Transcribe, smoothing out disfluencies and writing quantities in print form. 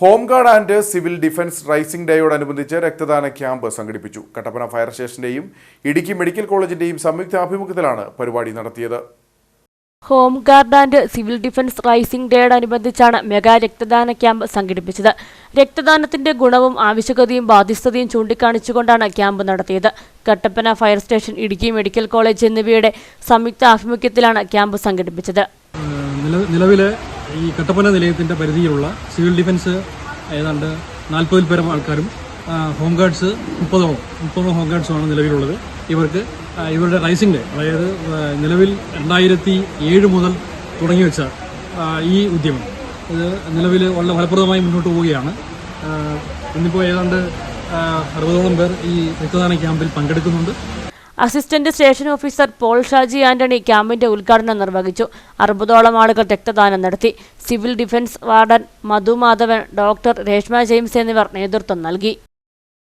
Home guard and civil defence raising ഡേയോടനുബന്ധിച്ച് രക്തദാന camp സംഘടിപ്പിച്ചു. കട്ടപ്പന ഫയർ സ്റ്റേഷന്റെയും ഇടുക്കി മെഡിക്കൽ കോളേജിന്റെയും സംയുക്ത ആഭിമുഖ്യത്തിലാണ് പരിപാടി നടത്തിയത്. Home guard and civil defence raising ഡേയോടനുബന്ധിച്ചാണ് മെഗാ രക്തദാന ക്യാമ്പ് സംഘടിപ്പിച്ചത്. രക്തദാനത്തിന്റെ ഗുണവും ആവശ്യകതയും ബാധ്യസ്ഥതയും ചൂണ്ടിക്കാണിച്ചുകൊണ്ടാണ് ക്യാമ്പ് നടത്തിയത്. Kattappana fire station, Idukki medical college എന്നിവയുടെ സംയുക്ത ആഭിമുഖ്യത്തിലാണ് ക്യാമ്പ് സംഘടിപ്പിച്ചത്. നിലവിലെ ഈ കട്ടപ്പന നിലയത്തിൻ്റെ പരിധിയിലുള്ള സിവിൽ ഡിഫൻസ് ഏതാണ്ട് 40-ൽ പരം ആൾക്കാരും, ഹോംഗാർഡ്സ് 30 ഹോംഗാർഡ്സുമാണ് നിലവിലുള്ളത്. ഇവർക്ക് ഇവരുടെ റൈസിംഗ് ഡേ, അതായത് നിലവിൽ 2007 മുതൽ തുടങ്ങി വെച്ച ഈ ഉദ്യമം ഇത് നിലവിൽ വളരെ ഫലപ്രദമായി മുന്നോട്ട് പോവുകയാണ്. ഇന്നിപ്പോൾ ഏതാണ്ട് 60ഓളം പേർ ഈ രക്തദാന ക്യാമ്പിൽ പങ്കെടുക്കുന്നുണ്ട്. Assistant station officer Paul Shaji Antony ക്യാമ്പിന്റെ ഉദ്ഘാടനം നിർവഹിച്ചു. 60ഓളം ആളുകൾ രക്തദാനം നടത്തി. Civil defence warden Madhu Madhavan, doctor Reshma James എന്നിവർ നേതൃത്വം നൽകി.